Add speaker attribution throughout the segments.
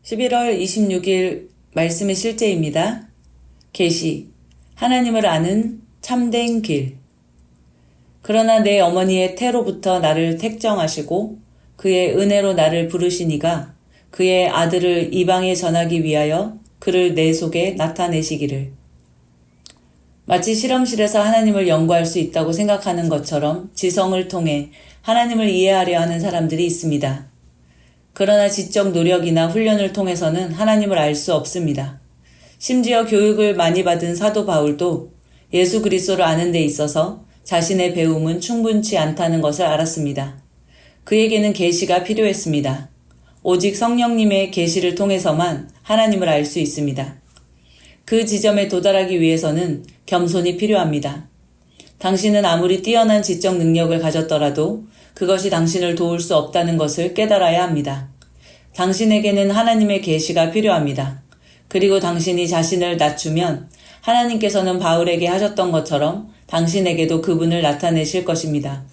Speaker 1: 11월 26일 말씀의 실제입니다. 계시, 하나님을 아는 참된 길. 그러나 내 어머니의 태로부터 나를 택정하시고 그의 은혜로 나를 부르시니가 그의 아들을 이방에 전하기 위하여 그를 내 속에 나타내시기를. 마치 실험실에서 하나님을 연구할 수 있다고 생각하는 것처럼 지성을 통해 하나님을 이해하려 하는 사람들이 있습니다. 그러나 지적 노력이나 훈련을 통해서는 하나님을 알 수 없습니다. 심지어 교육을 많이 받은 사도 바울도 예수 그리스도를 아는 데 있어서 자신의 배움은 충분치 않다는 것을 알았습니다. 그에게는 계시가 필요했습니다. 오직 성령님의 계시를 통해서만 하나님을 알 수 있습니다. 그 지점에 도달하기 위해서는 겸손이 필요합니다. 당신은 아무리 뛰어난 지적 능력을 가졌더라도 그것이 당신을 도울 수 없다는 것을 깨달아야 합니다. 당신에게는 하나님의 계시가 필요합니다. 그리고 당신이 자신을 낮추면 하나님께서는 바울에게 하셨던 것처럼 당신에게도 그분을 나타내실 것입니다.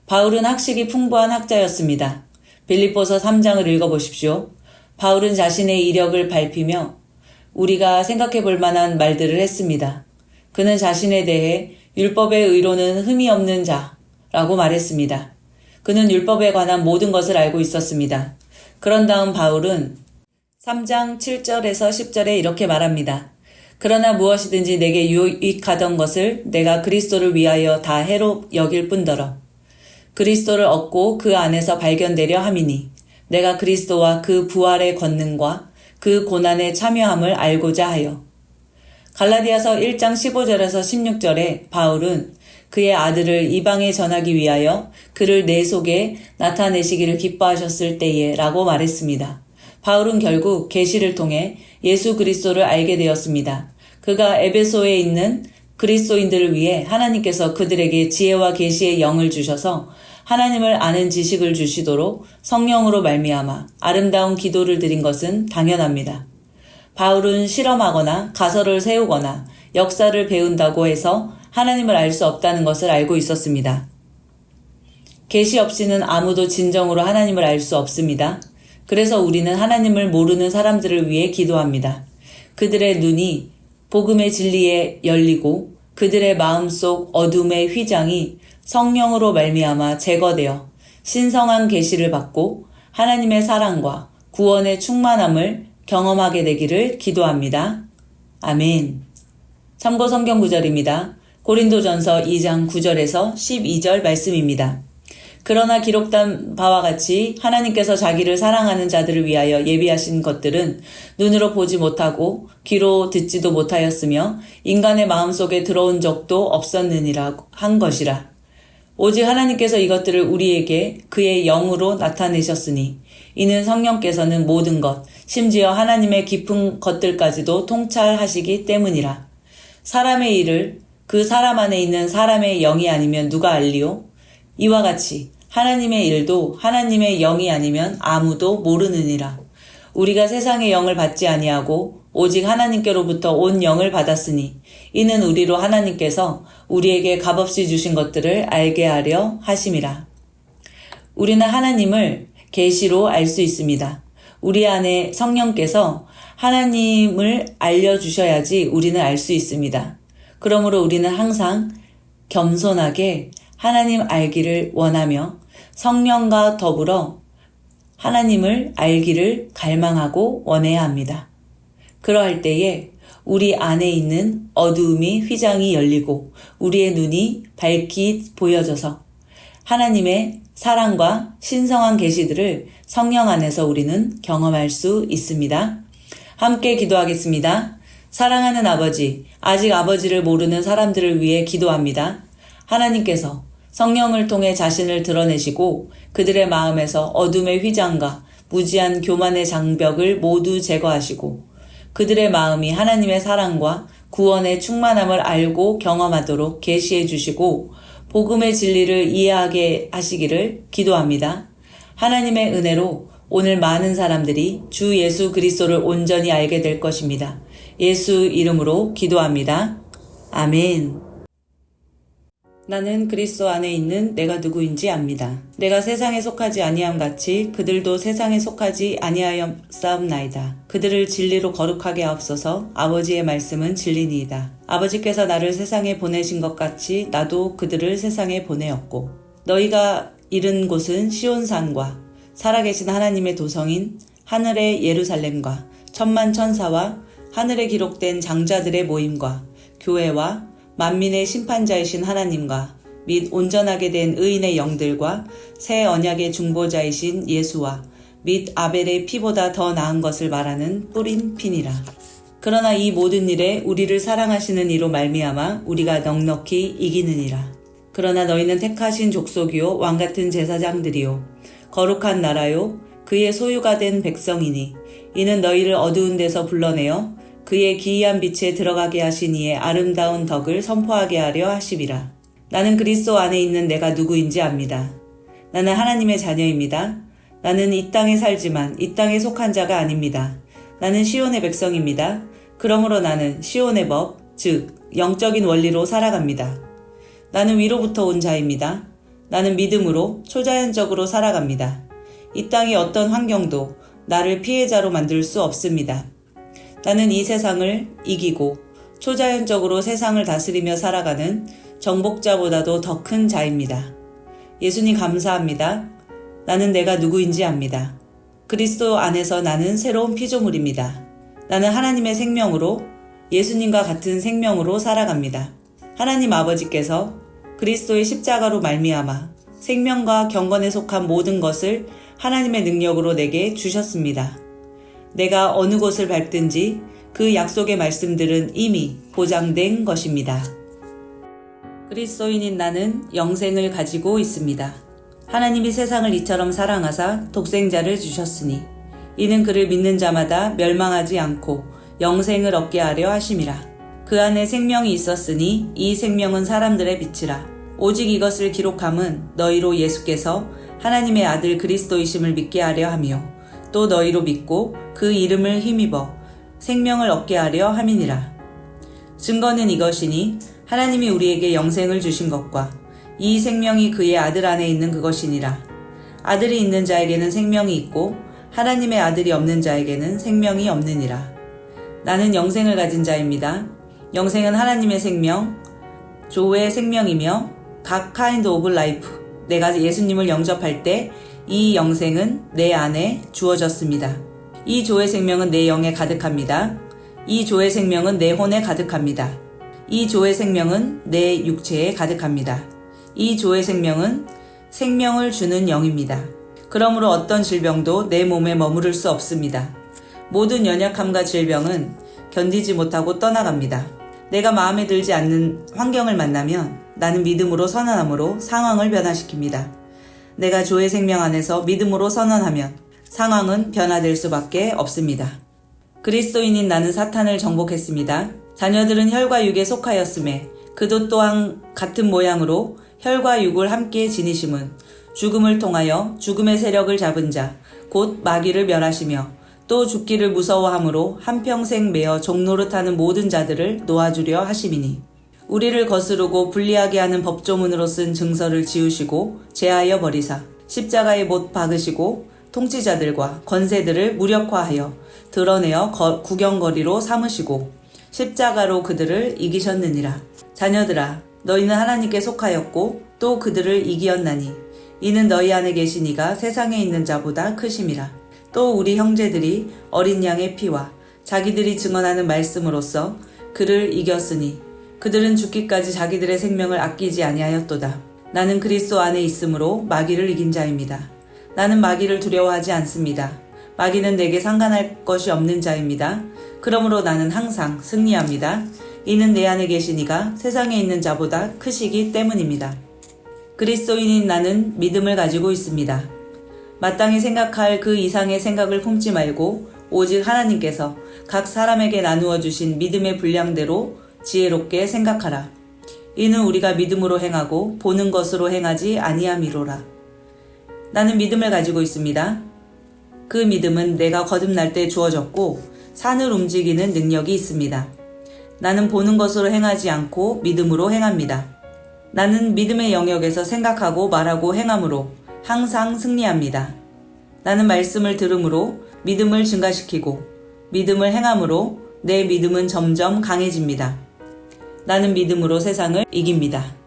Speaker 1: 바울은 학식이 풍부한 학자였습니다. 빌립보서 3장을 읽어보십시오. 바울은 자신의 이력을 밝히며 우리가 생각해 볼 만한 말들을 했습니다. 그는 자신에 대해 율법의 의로는 흠이 없는 자라고 말했습니다. 그는 율법에 관한 모든 것을 알고 있었습니다. 그런 다음 바울은 3장 7절에서 10절에 이렇게 말합니다. 그러나 무엇이든지 내게 유익하던 것을 내가 그리스도를 위하여 다 해로 여길 뿐더러 그리스도를 얻고 그 안에서 발견되려 함이니 내가 그리스도와 그 부활의 권능과 그 고난에 참여함을 알고자 하여. 갈라디아서 1장 15절에서 16절에 바울은 그의 아들을 이방에 전하기 위하여 그를 내 속에 나타내시기를 기뻐하셨을 때에 라고 말했습니다. 바울은 결국 계시를 통해 예수 그리스도를 알게 되었습니다. 그가 에베소에 있는 그리스도인들을 위해 하나님께서 그들에게 지혜와 계시의 영을 주셔서 하나님을 아는 지식을 주시도록 성령으로 말미암아 아름다운 기도를 드린 것은 당연합니다. 바울은 실험하거나 가설을 세우거나 역사를 배운다고 해서 하나님을 알 수 없다는 것을 알고 있었습니다. 계시 없이는 아무도 진정으로 하나님을 알 수 없습니다. 그래서 우리는 하나님을 모르는 사람들을 위해 기도합니다. 그들의 눈이 복음의 진리에 열리고 그들의 마음속 어둠의 휘장이 성령으로 말미암아 제거되어 신성한 계시를 받고 하나님의 사랑과 구원의 충만함을 경험하게 되기를 기도합니다. 아멘. 참고 성경 구절입니다. 고린도전서 2장 9절에서 12절 말씀입니다. 그러나 기록된 바와 같이 하나님께서 자기를 사랑하는 자들을 위하여 예비하신 것들은 눈으로 보지 못하고 귀로 듣지도 못하였으며 인간의 마음속에 들어온 적도 없었느니라 한 것이라. 오직 하나님께서 이것들을 우리에게 그의 영으로 나타내셨으니 이는 성령께서는 모든 것, 심지어 하나님의 깊은 것들까지도 통찰하시기 때문이라. 사람의 일을 그 사람 안에 있는 사람의 영이 아니면 누가 알리요? 이와 같이 하나님의 일도 하나님의 영이 아니면 아무도 모르느니라. 우리가 세상의 영을 받지 아니하고 오직 하나님께로부터 온 영을 받았으니 이는 우리로 하나님께서 우리에게 값없이 주신 것들을 알게 하려 하심이라. 우리는 하나님을 계시로 알 수 있습니다. 우리 안에 성령께서 하나님을 알려주셔야지 우리는 알 수 있습니다. 그러므로 우리는 항상 겸손하게 하나님 알기를 원하며 성령과 더불어 하나님을 알기를 갈망하고 원해야 합니다. 그러할 때에 우리 안에 있는 어두움이 휘장이 열리고 우리의 눈이 밝히 보여져서 하나님의 사랑과 신성한 계시들을 성령 안에서 우리는 경험할 수 있습니다. 함께 기도하겠습니다. 사랑하는 아버지, 아직 아버지를 모르는 사람들을 위해 기도합니다. 하나님께서 성령을 통해 자신을 드러내시고 그들의 마음에서 어둠의 휘장과 무지한 교만의 장벽을 모두 제거하시고 그들의 마음이 하나님의 사랑과 구원의 충만함을 알고 경험하도록 계시해 주시고 복음의 진리를 이해하게 하시기를 기도합니다. 하나님의 은혜로 오늘 많은 사람들이 주 예수 그리스도를 온전히 알게 될 것입니다. 예수 이름으로 기도합니다. 아멘. 나는 그리스도 안에 있는 내가 누구인지 압니다. 내가 세상에 속하지 아니함 같이 그들도 세상에 속하지 아니하였사옵나이다. 그들을 진리로 거룩하게 하옵소서. 아버지의 말씀은 진리니이다. 아버지께서 나를 세상에 보내신 것 같이 나도 그들을 세상에 보내었고 너희가 이른 곳은 시온산과 살아계신 하나님의 도성인 하늘의 예루살렘과 천만 천사와 하늘에 기록된 장자들의 모임과 교회와 만민의 심판자이신 하나님과 및 온전하게 된 의인의 영들과 새 언약의 중보자이신 예수와 및 아벨의 피보다 더 나은 것을 말하는 뿌린 피니라. 그러나 이 모든 일에 우리를 사랑하시는 이로 말미암아 우리가 넉넉히 이기느니라. 그러나 너희는 택하신 족속이요 왕같은 제사장들이요 거룩한 나라요 그의 소유가 된 백성이니 이는 너희를 어두운 데서 불러내어 그의 기이한 빛에 들어가게 하신 이의 아름다운 덕을 선포하게 하려 하심이라. 나는 그리스도 안에 있는 내가 누구인지 압니다. 나는 하나님의 자녀입니다. 나는 이 땅에 살지만 이 땅에 속한 자가 아닙니다. 나는 시온의 백성입니다. 그러므로 나는 시온의 법, 즉 영적인 원리로 살아갑니다. 나는 위로부터 온 자입니다. 나는 믿음으로 초자연적으로 살아갑니다. 이 땅의 어떤 환경도 나를 피해자로 만들 수 없습니다. 나는 이 세상을 이기고 초자연적으로 세상을 다스리며 살아가는 정복자보다도 더 큰 자입니다. 예수님 감사합니다. 나는 내가 누구인지 압니다. 그리스도 안에서 나는 새로운 피조물입니다. 나는 하나님의 생명으로 예수님과 같은 생명으로 살아갑니다. 하나님 아버지께서 그리스도의 십자가로 말미암아 생명과 경건에 속한 모든 것을 하나님의 능력으로 내게 주셨습니다. 내가 어느 곳을 밟든지 그 약속의 말씀들은 이미 보장된 것입니다. 그리스도인인 나는 영생을 가지고 있습니다. 하나님이 세상을 이처럼 사랑하사 독생자를 주셨으니 이는 그를 믿는 자마다 멸망하지 않고 영생을 얻게 하려 하심이라. 그 안에 생명이 있었으니 이 생명은 사람들의 빛이라. 오직 이것을 기록함은 너희로 예수께서 하나님의 아들 그리스도이심을 믿게 하려 하며 또 너희로 믿고 그 이름을 힘입어 생명을 얻게 하려 함이니라. 증거는 이것이니 하나님이 우리에게 영생을 주신 것과 이 생명이 그의 아들 안에 있는 그것이니라. 아들이 있는 자에게는 생명이 있고 하나님의 아들이 없는 자에게는 생명이 없느니라. 나는 영생을 가진 자입니다. 영생은 하나님의 생명, 조의 생명이며 각 kind of life, 내가 예수님을 영접할 때 이 영생은 내 안에 주어졌습니다. 이 조의 생명은 내 영에 가득합니다. 이 조의 생명은 내 혼에 가득합니다. 이 조의 생명은 내 육체에 가득합니다. 이 조의 생명은 생명을 주는 영입니다. 그러므로 어떤 질병도 내 몸에 머무를 수 없습니다. 모든 연약함과 질병은 견디지 못하고 떠나갑니다. 내가 마음에 들지 않는 환경을 만나면 나는 믿음으로 선언함으로 상황을 변화시킵니다. 내가 조의 생명 안에서 믿음으로 선언하면 상황은 변화될 수밖에 없습니다. 그리스도인인 나는 사탄을 정복했습니다. 자녀들은 혈과 육에 속하였음에 그도 또한 같은 모양으로 혈과 육을 함께 지니심은 죽음을 통하여 죽음의 세력을 잡은 자, 곧 마귀를 멸하시며 또 죽기를 무서워함으로 한평생 매어 종노릇하는 모든 자들을 놓아주려 하심이니 우리를 거스르고 불리하게 하는 법조문으로 쓴 증서를 지우시고 제하여 버리사 십자가에 못 박으시고 통치자들과 권세들을 무력화하여 드러내어 구경거리로 삼으시고 십자가로 그들을 이기셨느니라. 자녀들아, 너희는 하나님께 속하였고 또 그들을 이기었나니 이는 너희 안에 계신 이가 세상에 있는 자보다 크심이라. 또 우리 형제들이 어린 양의 피와 자기들이 증언하는 말씀으로써 그를 이겼으니 그들은 죽기까지 자기들의 생명을 아끼지 아니하였도다. 나는 그리스도 안에 있으므로 마귀를 이긴 자입니다. 나는 마귀를 두려워하지 않습니다. 마귀는 내게 상관할 것이 없는 자입니다. 그러므로 나는 항상 승리합니다. 이는 내 안에 계신 이가 세상에 있는 자보다 크시기 때문입니다. 그리스도인인 나는 믿음을 가지고 있습니다. 마땅히 생각할 그 이상의 생각을 품지 말고 오직 하나님께서 각 사람에게 나누어 주신 믿음의 분량대로 지혜롭게 생각하라. 이는 우리가 믿음으로 행하고 보는 것으로 행하지 아니함이로라. 나는 믿음을 가지고 있습니다. 그 믿음은 내가 거듭날 때 주어졌고 산을 움직이는 능력이 있습니다. 나는 보는 것으로 행하지 않고 믿음으로 행합니다. 나는 믿음의 영역에서 생각하고 말하고 행함으로 항상 승리합니다. 나는 말씀을 들음으로 믿음을 증가시키고 믿음을 행함으로 내 믿음은 점점 강해집니다. 나는 믿음으로 세상을 이깁니다.